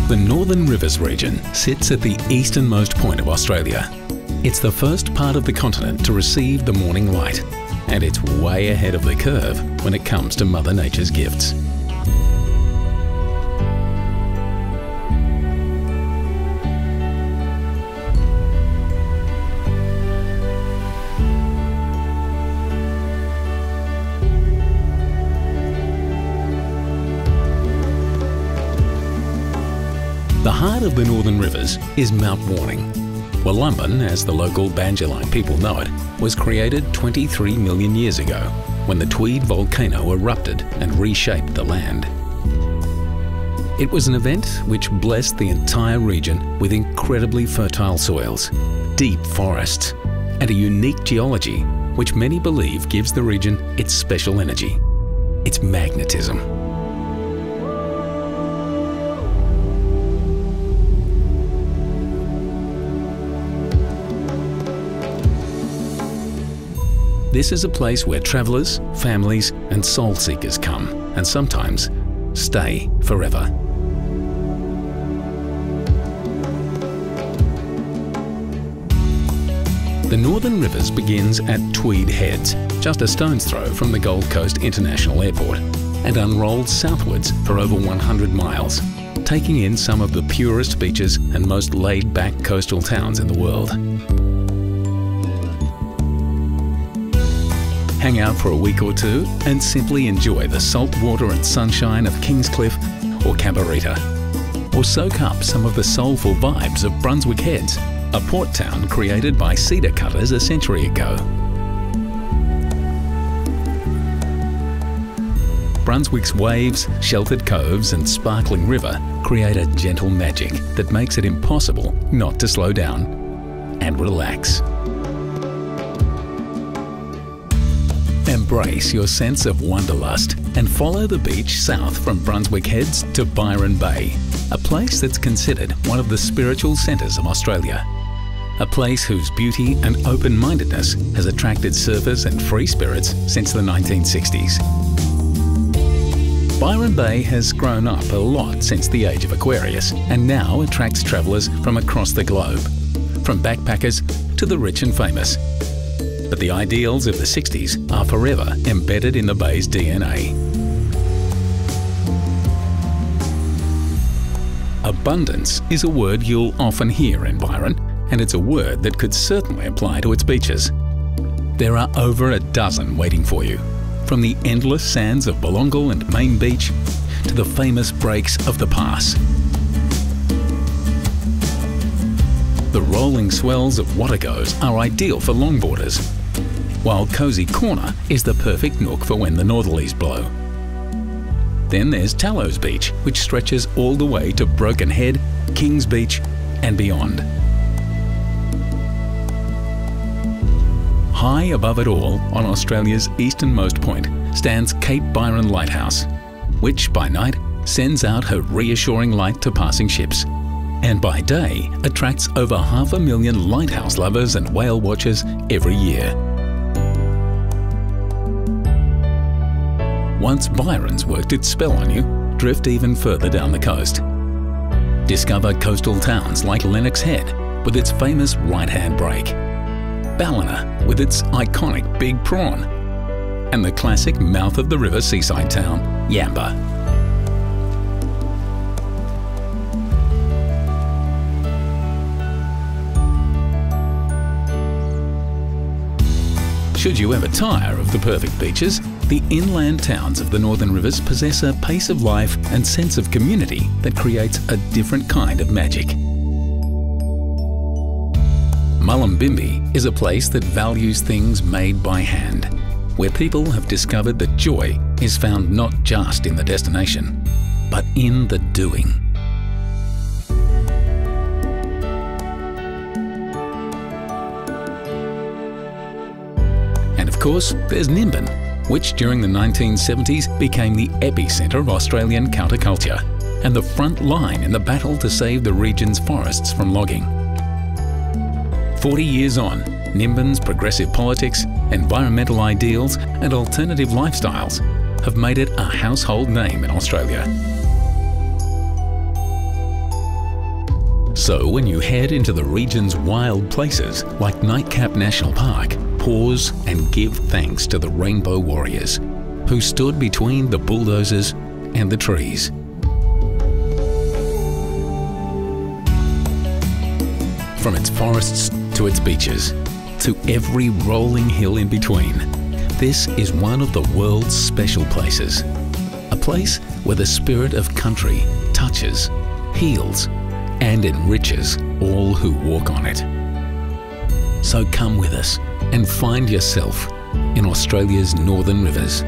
The Northern Rivers region sits at the easternmost point of Australia. It's the first part of the continent to receive the morning light, and it's way ahead of the curve when it comes to Mother Nature's gifts. The heart of the Northern Rivers is Mount Warning. Wollumbin, as the local Banjalite people know it, was created 23 million years ago when the Tweed volcano erupted and reshaped the land. It was an event which blessed the entire region with incredibly fertile soils, deep forests, and a unique geology which many believe gives the region its special energy, its magnetism. This is a place where travellers, families and soul seekers come and sometimes stay forever. The Northern Rivers begins at Tweed Heads, just a stone's throw from the Gold Coast International Airport, and unrolls southwards for over 100 miles, taking in some of the purest beaches and most laid-back coastal towns in the world. Hang out for a week or two and simply enjoy the salt water and sunshine of Kingscliff or Cabarita. Or soak up some of the soulful vibes of Brunswick Heads, a port town created by cedar cutters a century ago. Brunswick's waves, sheltered coves and sparkling river create a gentle magic that makes it impossible not to slow down and relax. Embrace your sense of wanderlust and follow the beach south from Brunswick Heads to Byron Bay, a place that's considered one of the spiritual centres of Australia. A place whose beauty and open-mindedness has attracted surfers and free spirits since the 1960s. Byron Bay has grown up a lot since the age of Aquarius and now attracts travellers from across the globe, from backpackers to the rich and famous. But the ideals of the 60s are forever embedded in the bay's DNA. Abundance is a word you'll often hear in Byron, and it's a word that could certainly apply to its beaches. There are over a dozen waiting for you, from the endless sands of Bolongal and Main Beach to the famous breaks of the Pass. The rolling swells of Watergoes are ideal for longboarders, while Cosy Corner is the perfect nook for when the northerlies blow. Then there's Tallows Beach, which stretches all the way to Broken Head, Kings Beach and beyond. High above it all, on Australia's easternmost point, stands Cape Byron Lighthouse, which by night sends out her reassuring light to passing ships, and by day attracts over 500,000 lighthouse lovers and whale watchers every year. Once Byron's worked its spell on you, drift even further down the coast. Discover coastal towns like Lennox Head with its famous right-hand break, Ballina with its iconic Big Prawn, and the classic mouth of the river seaside town, Yamba. Should you ever tire of the perfect beaches, the inland towns of the Northern Rivers possess a pace of life and sense of community that creates a different kind of magic. Mullumbimby is a place that values things made by hand, where people have discovered that joy is found not just in the destination, but in the doing. And of course, there's Nimbin, which during the 1970s became the epicentre of Australian counterculture and the front line in the battle to save the region's forests from logging. 40 years on, Nimbin's progressive politics, environmental ideals and alternative lifestyles have made it a household name in Australia. So when you head into the region's wild places like Nightcap National Park, pause and give thanks to the Rainbow Warriors, who stood between the bulldozers and the trees. From its forests to its beaches, to every rolling hill in between, this is one of the world's special places. A place where the spirit of country touches, heals, and enriches all who walk on it. So come with us and find yourself in Australia's northern rivers.